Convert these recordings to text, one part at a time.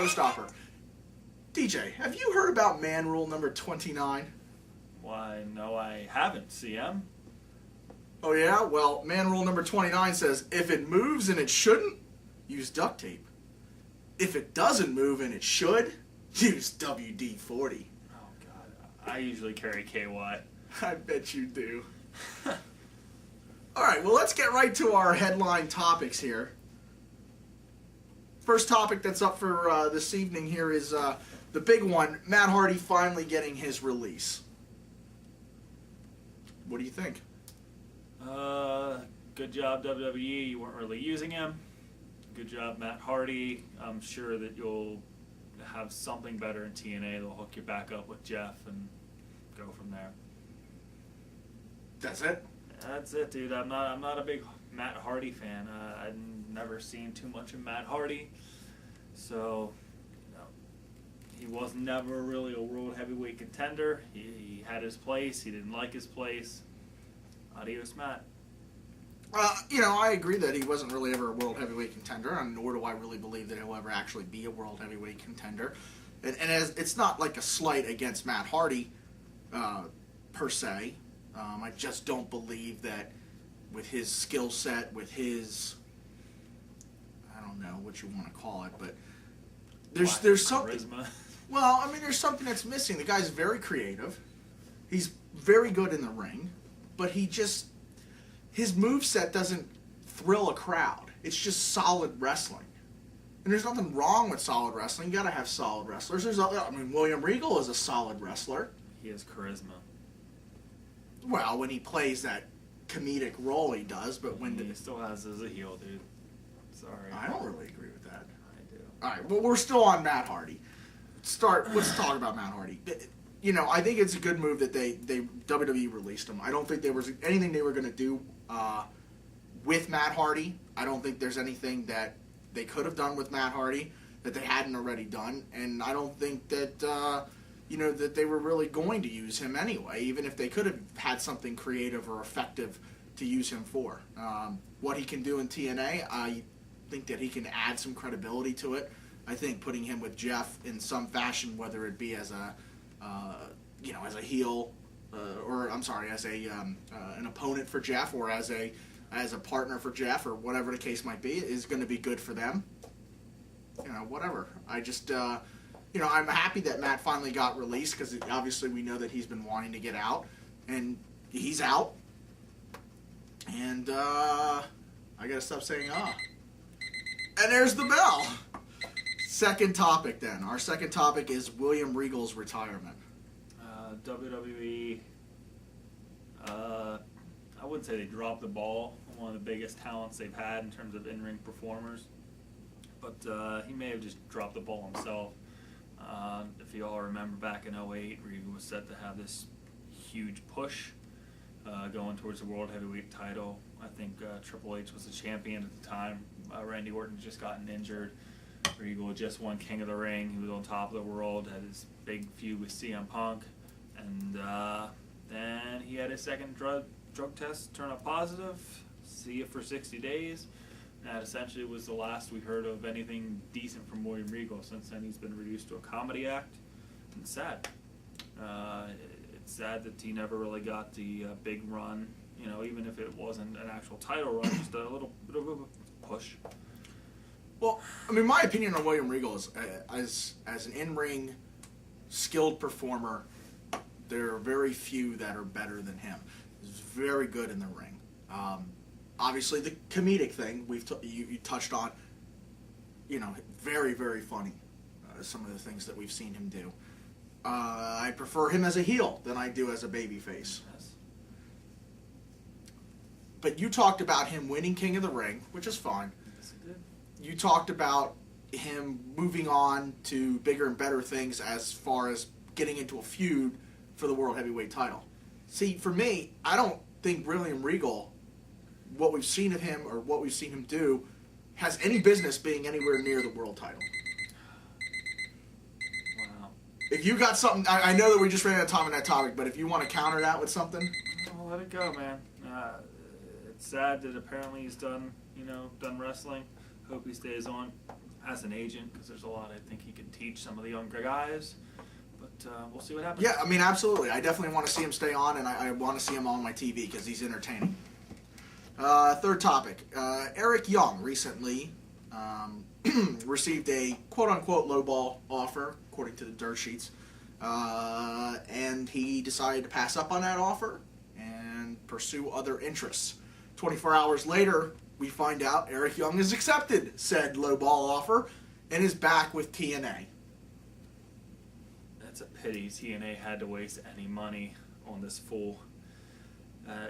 CMShowstopper. DJ, have you heard about man rule number 29? Why, no, I haven't, CM. Oh yeah? Well, man rule number 29 says, if it moves and it shouldn't, use duct tape. If it doesn't move and it should, use WD-40. Oh, God. I usually carry KY. I bet you do. Alright, well, let's get right to our headline topics here. First topic that's up for this evening here is the big one, Matt Hardy finally getting his release. What do you think? Good job, WWE. You weren't really using him. Good job, Matt Hardy. I'm sure that you'll have something better in TNA. They'll hook you back up with Jeff and go from there. That's it? That's it, dude. I'm not a big Matt Hardy fan. I've never seen too much of Matt Hardy, so he was never really a world heavyweight contender. He had his place. He didn't like his place. Adios, Matt. I agree that he wasn't really ever a world heavyweight contender, and nor do I really believe that he'll ever actually be a world heavyweight contender. And as it's not like a slight against Matt Hardy, per se. I just don't believe that with his skill set, with his, I don't know what you want to call it, but there's something. Charisma. Well, I mean, there's something that's missing. The guy's very creative. He's very good in the ring, but his moveset doesn't thrill a crowd. It's just solid wrestling. And there's nothing wrong with solid wrestling. You gotta have solid wrestlers. William Regal is a solid wrestler. He has charisma. Well, when he plays that comedic role, he does, but when he still has as a heel, dude. Sorry. I don't really agree with that. I do. All right, well, we're still on Matt Hardy. Let's talk about Matt Hardy. I think it's a good move that they WWE released him. I don't think there was anything they were going to do with Matt Hardy. I don't think there's anything that they could have done with Matt Hardy that they hadn't already done, and I don't think that that they were really going to use him anyway, even if they could have had something creative or effective to use him for. What he can do in TNA, I think that he can add some credibility to it. I think putting him with Jeff in some fashion, whether it be as a as a heel, as an opponent for Jeff, or as a partner for Jeff, or whatever the case might be, is going to be good for them. Whatever. I just, I'm happy that Matt finally got released, because obviously we know that he's been wanting to get out, and he's out. And I gotta stop saying And there's the bell. Second topic then. Our second topic is William Regal's retirement. WWE, I wouldn't say they dropped the ball on one of the biggest talents they've had in terms of in-ring performers, but he may have just dropped the ball himself. If you all remember back in 2008, Regal was set to have this huge push going towards the World Heavyweight title. I think Triple H was the champion at the time. Randy Orton had just gotten injured. Regal had just won King of the Ring. He was on top of the world, had his big feud with CM Punk. And then he had his second drug test turn up positive, see it for 60 days. That essentially was the last we heard of anything decent from William Regal. Since then, he's been reduced to a comedy act. And it's sad. It's sad that he never really got the big run, even if it wasn't an actual title run, just a little bit of a push. Well, my opinion on William Regal is, as an in-ring skilled performer, there are very few that are better than him. He's very good in the ring. Obviously, the comedic thing you touched on, very, very funny. Some of the things that we've seen him do. I prefer him as a heel than I do as a babyface. Yes. But you talked about him winning King of the Ring, which is fine. Yes, he did. You talked about him moving on to bigger and better things as far as getting into a feud for the World Heavyweight title. See, for me, I don't think William Regal, what we've seen of him or what we've seen him do, has any business being anywhere near the world title. Wow. If you got something, I know that we just ran out of time on that topic, but if you want to counter that with something. I'll let it go, man. It's sad that apparently he's done wrestling. Hope he stays on. as an agent, because there's a lot I think he could teach some of the younger guys. But we'll see what happens. Yeah, I mean, absolutely. I definitely want to see him stay on, and I want to see him on my TV because he's entertaining. Third topic. Eric Young recently received a quote-unquote lowball offer, according to the dirt sheets. And he decided to pass up on that offer and pursue other interests. 24 hours later, we find out Eric Young has accepted said lowball offer and is back with TNA. It's a pity TNA had to waste any money on this fool.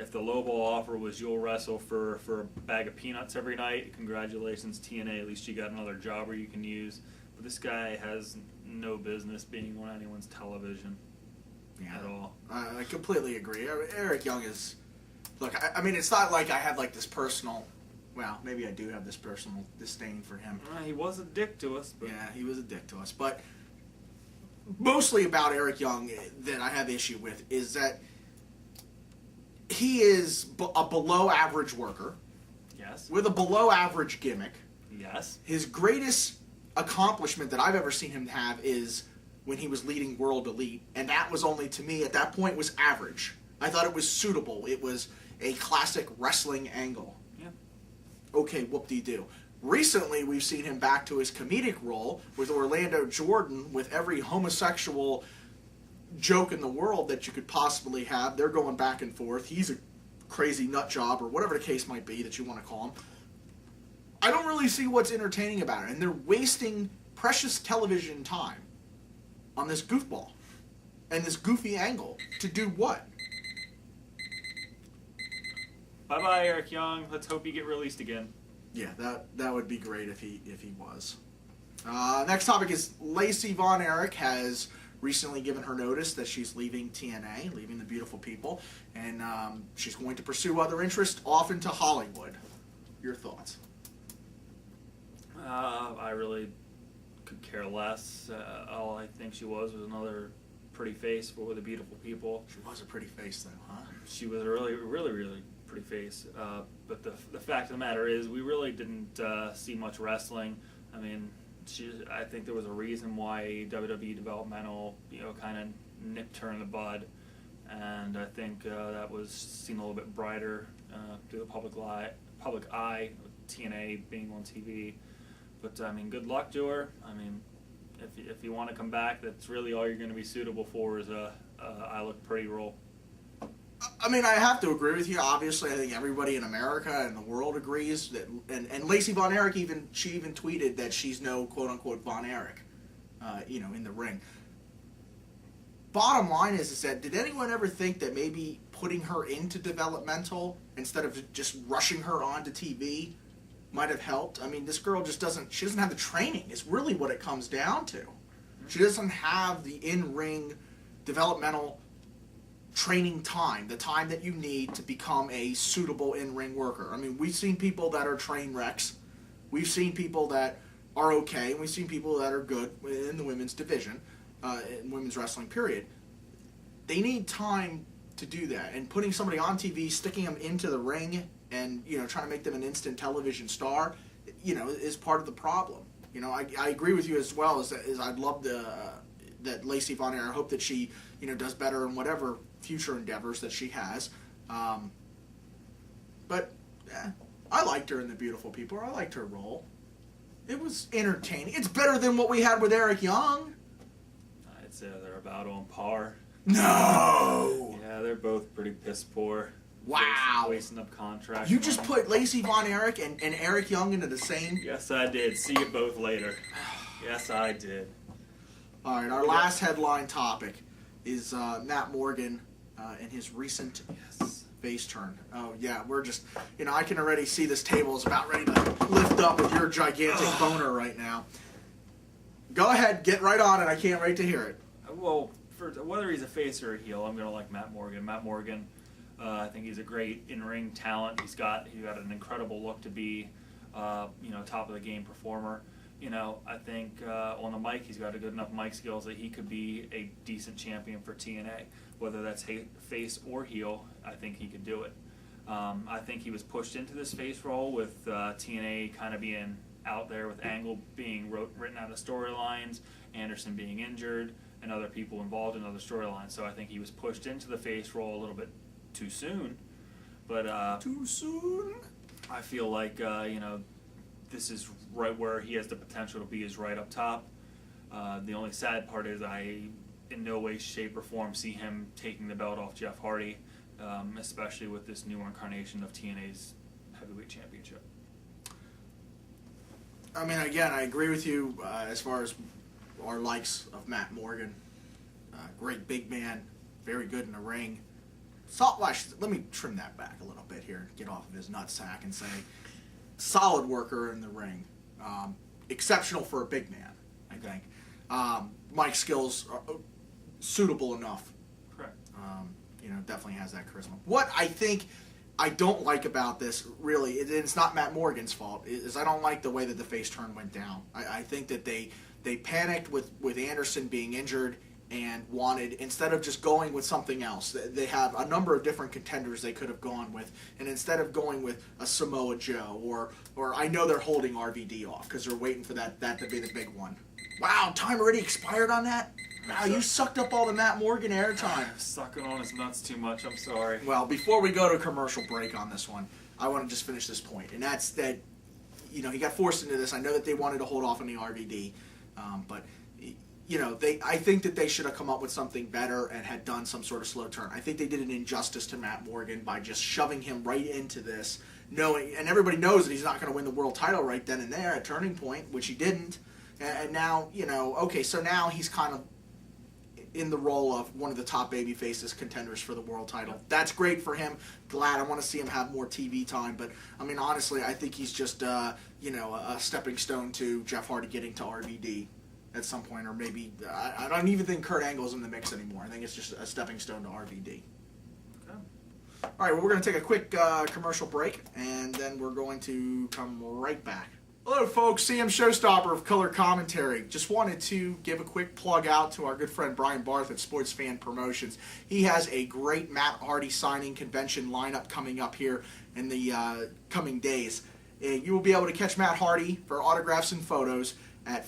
If the lowball offer was you'll wrestle for a bag of peanuts every night, congratulations TNA, at least you got another jobber you can use. But this guy has no business being on anyone's television at all. I completely agree. Eric Young is... Look, I mean, it's not like I have like this personal... Well, maybe I do have this personal disdain for him. He was a dick to us. But yeah, he was a dick to us. But mostly about Eric Young that I have issue with is that he is a below-average worker. Yes. With a below-average gimmick. Yes. His greatest accomplishment that I've ever seen him have is when he was leading World Elite, and that was only, to me, at that point, was average. I thought it was suitable. It was a classic wrestling angle. Yeah. Okay, whoop-de-doo. Recently, we've seen him back to his comedic role with Orlando Jordan, with every homosexual joke in the world that you could possibly have. They're going back and forth. He's a crazy nut job, or whatever the case might be that you want to call him. I don't really see what's entertaining about it, and they're wasting precious television time on this goofball and this goofy angle to do what? Bye-bye, Eric Young. Let's hope you get released again. Yeah, that would be great if he was. Next topic is Lacey Von Erich has recently given her notice that she's leaving TNA, leaving the beautiful people, and she's going to pursue other interests off into Hollywood. Your thoughts? I really could care less. All I think she was another pretty face for the beautiful people. She was a pretty face, though, huh? She was a really, really, really pretty face. But the fact of the matter is, we really didn't see much wrestling. I mean, I think there was a reason why WWE developmental, kind of nipped her in the bud, and I think that was seen a little bit brighter through the public eye, with TNA being on TV. But I mean, good luck to her. I mean, if you want to come back, that's really all you're going to be suitable for is a I look pretty role. I mean, I have to agree with you. Obviously, I think everybody in America and the world agrees that, and Lacey Von Erich even tweeted that she's no quote unquote Von Erich, in the ring. Bottom line is that did anyone ever think that maybe putting her into developmental instead of just rushing her onto TV might have helped? I mean, this girl just doesn't have the training. It's really what it comes down to. She doesn't have the in-ring developmental training time, the time that you need to become a suitable in-ring worker. I mean, we've seen people that are train wrecks. We've seen people that are okay, and we've seen people that are good in the women's division, in women's wrestling, period. They need time to do that, and putting somebody on TV, sticking them into the ring, and trying to make them an instant television star, is part of the problem. I agree with you as well. As I'd love that Lacey Von Erich. I hope that she does better in whatever future endeavors that she has. But I liked her in The Beautiful People. I liked her role. It was entertaining. It's better than what we had with Eric Young. I'd say they're about on par. No. Yeah, they're both pretty piss poor. Wow. Wasting up contracts. You just put Lacey Von Erich and Eric Young into the same... Yes, I did. See you both later. Yes, I did. All right, our last headline topic is Matt Morgan and his recent face turn. Oh, yeah, we're just... I can already see this table is about ready to lift up with your gigantic boner right now. Go ahead, get right on it. I can't wait to hear it. Well, for whether he's a face or a heel, I'm going to like Matt Morgan. Matt Morgan... I think he's a great in-ring talent. He got an incredible look to be, top of the game performer. I think on the mic he's got a good enough mic skills that he could be a decent champion for TNA. Whether that's face or heel, I think he could do it. I think he was pushed into this face role with TNA kind of being out there with Angle being written out of storylines, Anderson being injured, and other people involved in other storylines. So I think he was pushed into the face role a little bit too soon. But too soon? I feel like this is right where he has the potential to be, is right up top. The only sad part is I, in no way, shape, or form, see him taking the belt off Jeff Hardy, especially with this new incarnation of TNA's heavyweight championship. I mean, again, I agree with you as far as our likes of Matt Morgan. Great big man, very good in the ring. Let me trim that back a little bit here, get off of his nutsack and say, solid worker in the ring. Exceptional for a big man, I think. Mike's skills are suitable enough. Correct. Definitely has that charisma. What I think I don't like about this, really, it's not Matt Morgan's fault, is I don't like the way that the face turn went down. I think that they panicked with Anderson being injured and wanted, instead of just going with something else, they have a number of different contenders they could have gone with, and instead of going with a Samoa Joe, or I know they're holding RVD off because they're waiting for that to be the big one. Wow, time already expired on that? Wow, you sucked up all the Matt Morgan airtime. Sucking on his nuts too much, I'm sorry. Well, before we go to a commercial break on this one, I want to just finish this point, and that's that, he got forced into this. I know that they wanted to hold off on the RVD, but I think that they should have come up with something better and had done some sort of slow turn. I think they did an injustice to Matt Morgan by just shoving him right into this, knowing, and everybody knows that he's not going to win the world title right then and there at Turning Point, which he didn't. And now, okay, so now he's kind of in the role of one of the top baby faces contenders for the world title. That's great for him. Glad. I want to see him have more TV time. But, I mean, honestly, I think he's just, a stepping stone to Jeff Hardy getting to RVD at some point. Or maybe, I don't even think Kurt Angle's in the mix anymore. I think it's just a stepping stone to RVD. Okay. All right, well, we're going to take a quick commercial break, and then we're going to come right back. Hello, folks. CMShowstopper of Color Commentary. Just wanted to give a quick plug out to our good friend Brian Barth at Sports Fan Promotions. He has a great Matt Hardy signing convention lineup coming up here in the coming days. You will be able to catch Matt Hardy for autographs and photos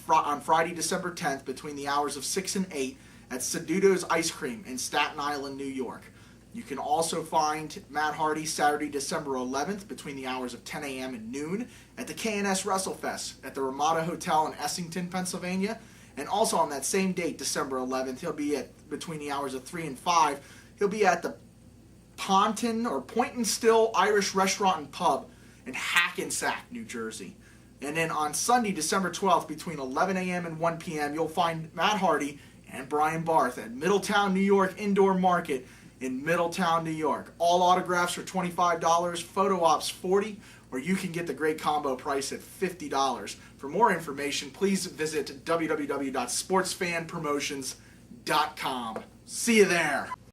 on Friday, December 10th between the hours of 6 and 8 at Seduto's Ice Cream in Staten Island, New York. You can also find Matt Hardy Saturday, December 11th between the hours of 10 a.m. and noon at the K&S WrestleFest at the Ramada Hotel in Essington, Pennsylvania. And also on that same date, December 11th, he'll be at between the hours of 3 and 5. He'll be at the Point and Still Irish Restaurant and Pub in Hackensack, New Jersey. And then on Sunday, December 12th, between 11 a.m. and 1 p.m., you'll find Matt Hardy and Brian Barth at Middletown, New York Indoor Market in Middletown, New York. All autographs are $25, photo ops $40, or you can get the great combo price at $50. For more information, please visit www.sportsfanpromotions.com. See you there.